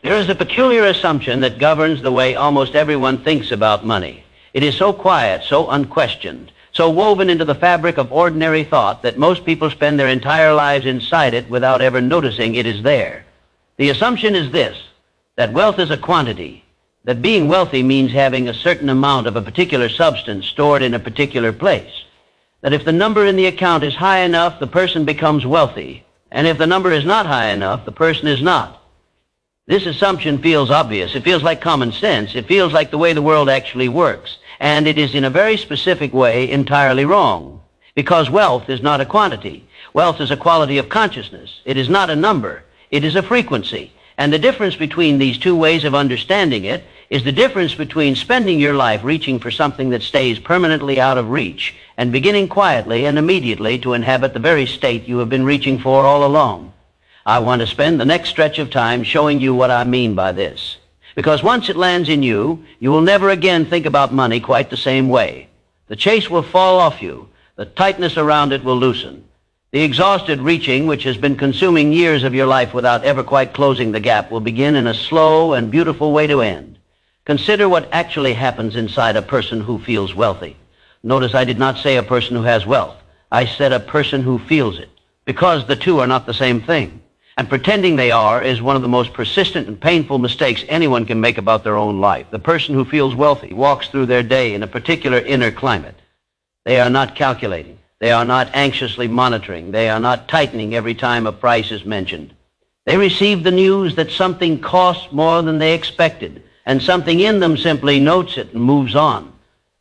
There is a peculiar assumption that governs the way almost everyone thinks about money. It is so quiet, so unquestioned, so woven into the fabric of ordinary thought that most people spend their entire lives inside it without ever noticing it is there. The assumption is this, that wealth is a quantity, that being wealthy means having a certain amount of a particular substance stored in a particular place, that if the number in the account is high enough, the person becomes wealthy, and if the number is not high enough, the person is not. This assumption feels obvious. It feels like common sense. It feels like the way the world actually works. And it is in a very specific way entirely wrong. Because wealth is not a quantity. Wealth is a quality of consciousness. It is not a number. It is a frequency. And the difference between these two ways of understanding it is the difference between spending your life reaching for something that stays permanently out of reach and beginning quietly and immediately to inhabit the very state you have been reaching for all along. I want to spend the next stretch of time showing you what I mean by this. Because once it lands in you, you will never again think about money quite the same way. The chase will fall off you. The tightness around it will loosen. The exhausted reaching, which has been consuming years of your life without ever quite closing the gap, will begin in a slow and beautiful way to end. Consider what actually happens inside a person who feels wealthy. Notice I did not say a person who has wealth. I said a person who feels it, because the two are not the same thing. And pretending they are is one of the most persistent and painful mistakes anyone can make about their own life. The person who feels wealthy walks through their day in a particular inner climate. They are not calculating. They are not anxiously monitoring. They are not tightening every time a price is mentioned. They receive the news that something costs more than they expected, and something in them simply notes it and moves on.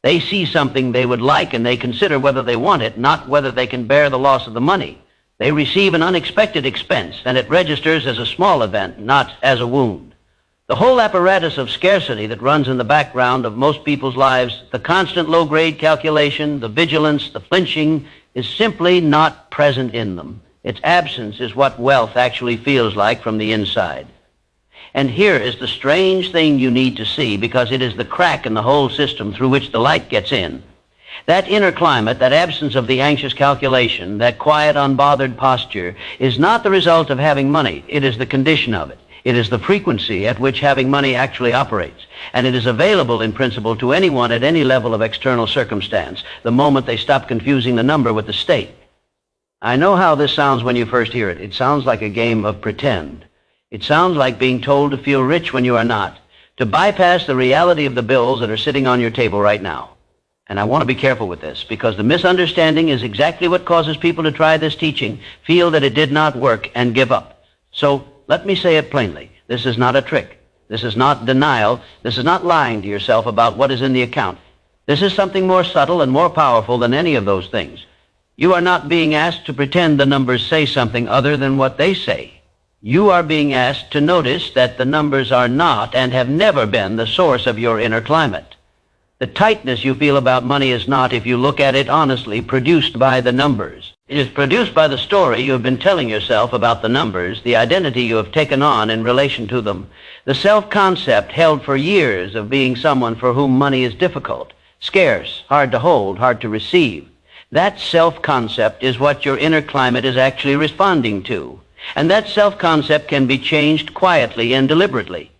They see something they would like, and they consider whether they want it, not whether they can bear the loss of the money. They receive an unexpected expense, and it registers as a small event, not as a wound. The whole apparatus of scarcity that runs in the background of most people's lives, the constant low-grade calculation, the vigilance, the flinching, is simply not present in them. Its absence is what wealth actually feels like from the inside. And here is the strange thing you need to see, because it is the crack in the whole system through which the light gets in. That inner climate, that absence of the anxious calculation, that quiet, unbothered posture, is not the result of having money. It is the condition of it. It is the frequency at which having money actually operates. And it is available in principle to anyone at any level of external circumstance, the moment they stop confusing the number with the state. I know how this sounds when you first hear it. It sounds like a game of pretend. It sounds like being told to feel rich when you are not, to bypass the reality of the bills that are sitting on your table right now. And I want to be careful with this, because the misunderstanding is exactly what causes people to try this teaching, feel that it did not work, and give up. So let me say it plainly. This is not a trick. This is not denial. This is not lying to yourself about what is in the account. This is something more subtle and more powerful than any of those things. You are not being asked to pretend the numbers say something other than what they say. You are being asked to notice that the numbers are not and have never been the source of your inner climate. The tightness you feel about money is not, if you look at it honestly, produced by the numbers. It is produced by the story you have been telling yourself about the numbers, the identity you have taken on in relation to them, the self-concept held for years of being someone for whom money is difficult, scarce, hard to hold, hard to receive. That self-concept is what your inner climate is actually responding to. And that self-concept can be changed quietly and deliberately,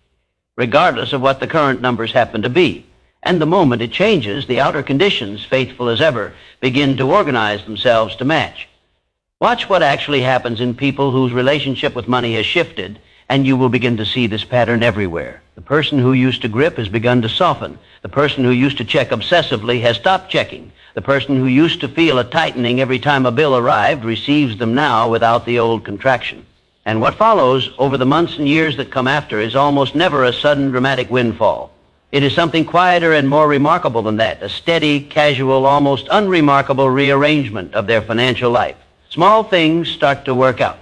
regardless of what the current numbers happen to be. And the moment it changes, the outer conditions, faithful as ever, begin to organize themselves to match. Watch what actually happens in people whose relationship with money has shifted, and you will begin to see this pattern everywhere. The person who used to grip has begun to soften. The person who used to check obsessively has stopped checking. The person who used to feel a tightening every time a bill arrived receives them now without the old contraction. And what follows over the months and years that come after is almost never a sudden dramatic windfall. It is something quieter and more remarkable than that, a steady, casual, almost unremarkable rearrangement of their financial life. Small things start to work out.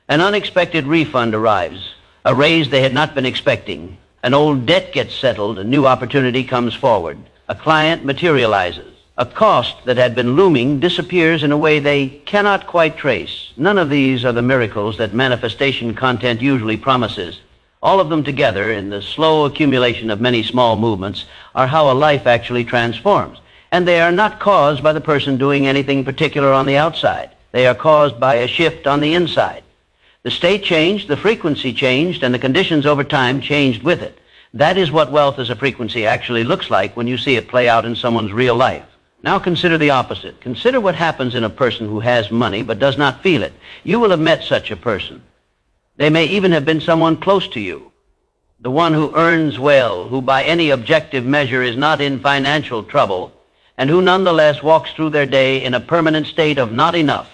An unexpected refund arrives, a raise they had not been expecting. An old debt gets settled, a new opportunity comes forward. A client materializes. A cost that had been looming disappears in a way they cannot quite trace. None of these are the miracles that manifestation content usually promises. All of them together, in the slow accumulation of many small movements, are how a life actually transforms. And they are not caused by the person doing anything particular on the outside. They are caused by a shift on the inside. The state changed, the frequency changed, and the conditions over time changed with it. That is what wealth as a frequency actually looks like when you see it play out in someone's real life. Now consider the opposite. Consider what happens in a person who has money but does not feel it. You will have met such a person. They may even have been someone close to you. The one who earns well, who by any objective measure is not in financial trouble, and who nonetheless walks through their day in a permanent state of not enough.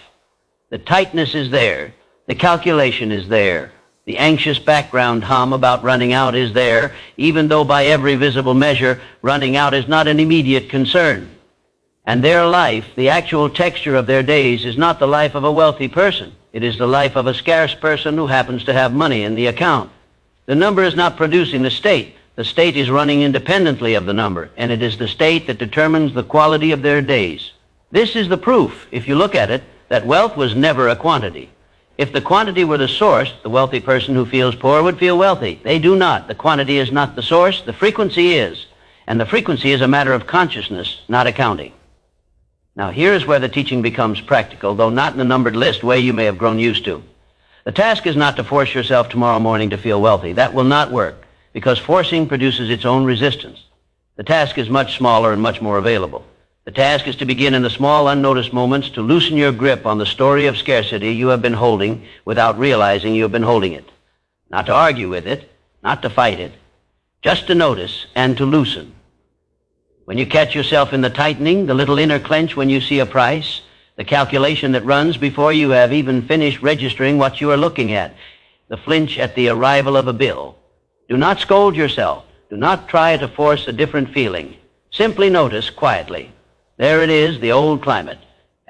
The tightness is there. The calculation is there. The anxious background hum about running out is there, even though by every visible measure, running out is not an immediate concern. And their life, the actual texture of their days, is not the life of a wealthy person. It is the life of a scarce person who happens to have money in the account. The number is not producing the state. The state is running independently of the number, and it is the state that determines the quality of their days. This is the proof, if you look at it, that wealth was never a quantity. If the quantity were the source, the wealthy person who feels poor would feel wealthy. They do not. The quantity is not the source. The frequency is. And the frequency is a matter of consciousness, not accounting. Now, here's where the teaching becomes practical, though not in the numbered list way you may have grown used to. The task is not to force yourself tomorrow morning to feel wealthy. That will not work, because forcing produces its own resistance. The task is much smaller and much more available. The task is to begin in the small, unnoticed moments to loosen your grip on the story of scarcity you have been holding without realizing you have been holding it. Not to argue with it, not to fight it, just to notice and to loosen. When you catch yourself in the tightening, the little inner clench when you see a price, the calculation that runs before you have even finished registering what you are looking at, the flinch at the arrival of a bill, do not scold yourself. Do not try to force a different feeling. Simply notice quietly. There it is, the old climate,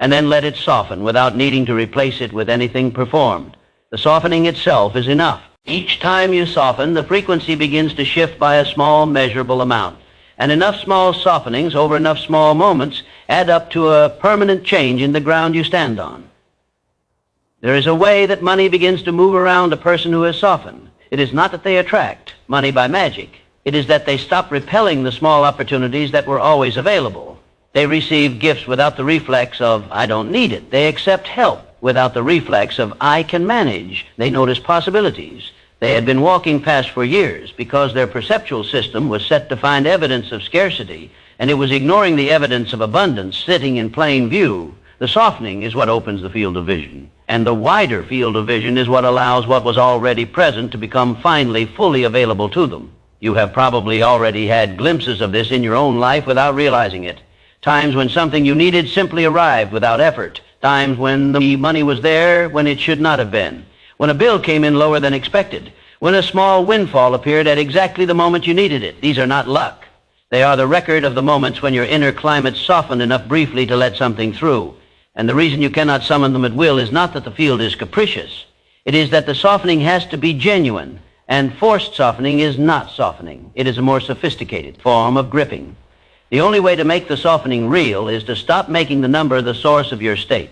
and then let it soften without needing to replace it with anything performed. The softening itself is enough. Each time you soften, the frequency begins to shift by a small measurable amount, and enough small softenings over enough small moments add up to a permanent change in the ground you stand on. There is a way that money begins to move around a person who has softened. It is not that they attract money by magic. It is that they stop repelling the small opportunities that were always available. They receive gifts without the reflex of, I don't need it. They accept help without the reflex of, I can manage. They notice possibilities they had been walking past for years because their perceptual system was set to find evidence of scarcity, and it was ignoring the evidence of abundance sitting in plain view. The softening is what opens the field of vision, and the wider field of vision is what allows what was already present to become finally fully available to them. You have probably already had glimpses of this in your own life without realizing it. Times when something you needed simply arrived without effort. Times when the money was there when it should not have been. When a bill came in lower than expected. When a small windfall appeared at exactly the moment you needed it. These are not luck. They are the record of the moments when your inner climate softened enough briefly to let something through. And the reason you cannot summon them at will is not that the field is capricious. It is that the softening has to be genuine. And forced softening is not softening. It is a more sophisticated form of gripping. The only way to make the softening real is to stop making the number the source of your state.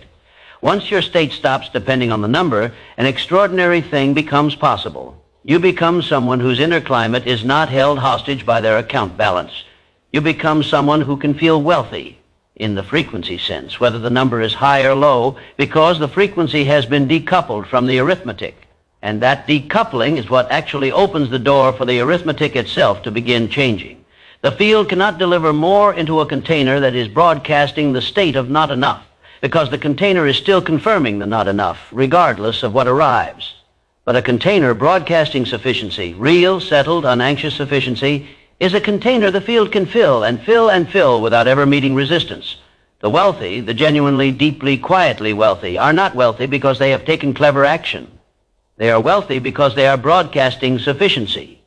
Once your state stops depending on the number, an extraordinary thing becomes possible. You become someone whose inner climate is not held hostage by their account balance. You become someone who can feel wealthy in the frequency sense, whether the number is high or low, because the frequency has been decoupled from the arithmetic. And that decoupling is what actually opens the door for the arithmetic itself to begin changing. The field cannot deliver more into a container that is broadcasting the state of not enough, because the container is still confirming the not enough, regardless of what arrives. But a container broadcasting sufficiency, real, settled, unanxious sufficiency, is a container the field can fill and fill and fill without ever meeting resistance. The wealthy, the genuinely, deeply, quietly wealthy, are not wealthy because they have taken clever action. They are wealthy because they are broadcasting sufficiency.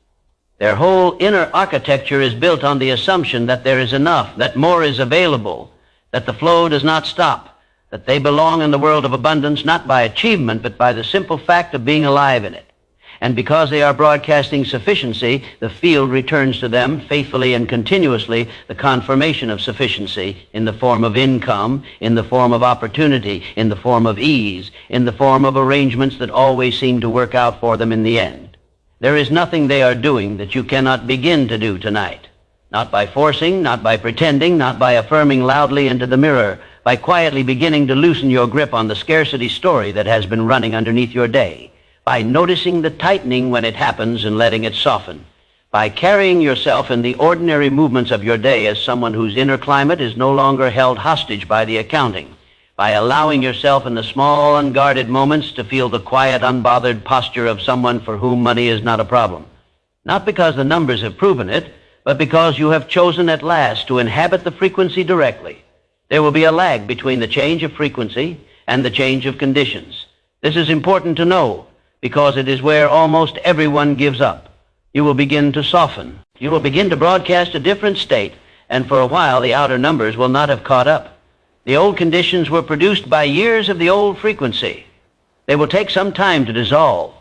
Their whole inner architecture is built on the assumption that there is enough, that more is available, that the flow does not stop, that they belong in the world of abundance not by achievement, but by the simple fact of being alive in it. And because they are broadcasting sufficiency, the field returns to them faithfully and continuously the confirmation of sufficiency in the form of income, in the form of opportunity, in the form of ease, in the form of arrangements that always seem to work out for them in the end. There is nothing they are doing that you cannot begin to do tonight. Not by forcing, not by pretending, not by affirming loudly into the mirror, by quietly beginning to loosen your grip on the scarcity story that has been running underneath your day. by noticing the tightening when it happens and letting it soften, by carrying yourself in the ordinary movements of your day as someone whose inner climate is no longer held hostage by the accounting, by allowing yourself in the small, unguarded moments to feel the quiet, unbothered posture of someone for whom money is not a problem. Not because the numbers have proven it, but because you have chosen at last to inhabit the frequency directly. There will be a lag between the change of frequency and the change of conditions. This is important to know because it is where almost everyone gives up. You will begin to soften. You will begin to broadcast a different state, and for a while the outer numbers will not have caught up. The old conditions were produced by years of the old frequency. They will take some time to dissolve.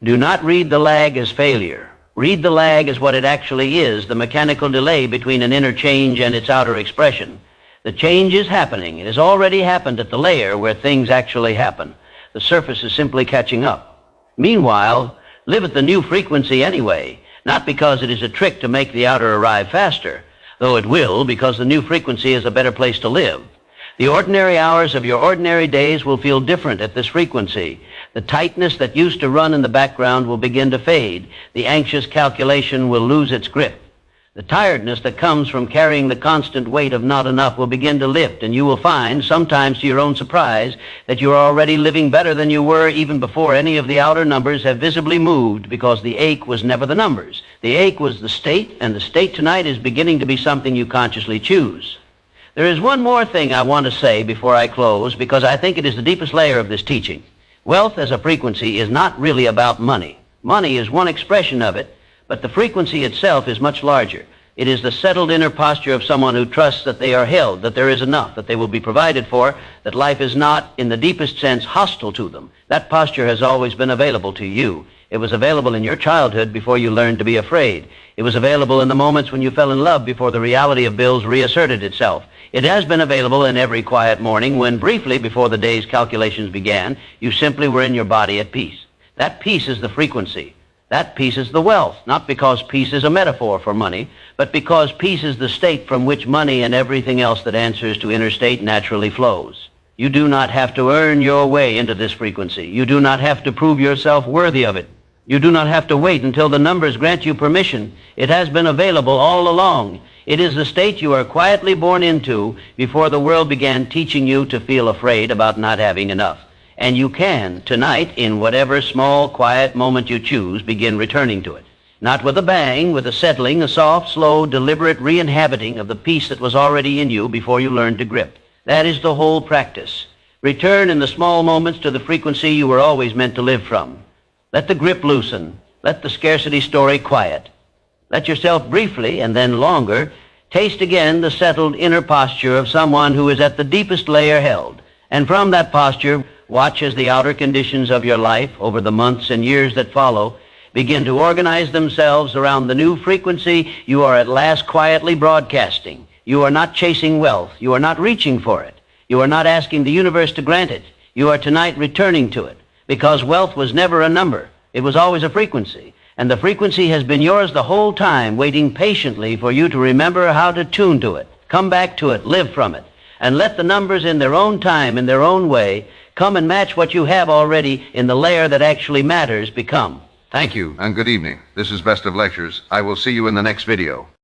Do not read the lag as failure. Read the lag as what it actually is, the mechanical delay between an inner change and its outer expression. The change is happening. It has already happened at the layer where things actually happen. The surface is simply catching up. Meanwhile, live at the new frequency anyway, not because it is a trick to make the outer arrive faster, though it will because the new frequency is a better place to live. The ordinary hours of your ordinary days will feel different at this frequency. The tightness that used to run in the background will begin to fade. The anxious calculation will lose its grip. The tiredness that comes from carrying the constant weight of not enough will begin to lift, and you will find, sometimes to your own surprise, that you are already living better than you were even before any of the outer numbers have visibly moved, because the ache was never the numbers. The ache was the state, and the state tonight is beginning to be something you consciously choose. There is one more thing I want to say before I close, because I think it is the deepest layer of this teaching. Wealth as a frequency is not really about money. Money is one expression of it, but the frequency itself is much larger. It is the settled inner posture of someone who trusts that they are held, that there is enough, that they will be provided for, that life is not, in the deepest sense, hostile to them. That posture has always been available to you. It was available in your childhood before you learned to be afraid. It was available in the moments when you fell in love before the reality of bills reasserted itself. It has been available in every quiet morning when, briefly before the day's calculations began, you simply were in your body at peace. That peace is the frequency. That peace is the wealth, not because peace is a metaphor for money, but because peace is the state from which money and everything else that answers to inner state naturally flows. You do not have to earn your way into this frequency. You do not have to prove yourself worthy of it. You do not have to wait until the numbers grant you permission. It has been available all along. It is the state you are quietly born into before the world began teaching you to feel afraid about not having enough. And you can, tonight, in whatever small, quiet moment you choose, begin returning to it. Not with a bang, with a settling, a soft, slow, deliberate re-inhabiting of the peace that was already in you before you learned to grip. That is the whole practice. Return in the small moments to the frequency you were always meant to live from. Let the grip loosen. Let the scarcity story quiet. Let yourself briefly, and then longer, taste again the settled inner posture of someone who is at the deepest layer held. And from that posture, watch as the outer conditions of your life over the months and years that follow begin to organize themselves around the new frequency you are at last quietly broadcasting. You are not chasing wealth. You are not reaching for it. You are not asking the universe to grant it. You are tonight returning to it, because wealth was never a number. It was always a frequency, and the frequency has been yours the whole time, waiting patiently for you to remember how to tune to it, come back to it, live from it, and let the numbers in their own time, in their own way, come and match what you have already in the layer that actually matters become. Thank you, and good evening. This is Best of Lectures. I will see you in the next video.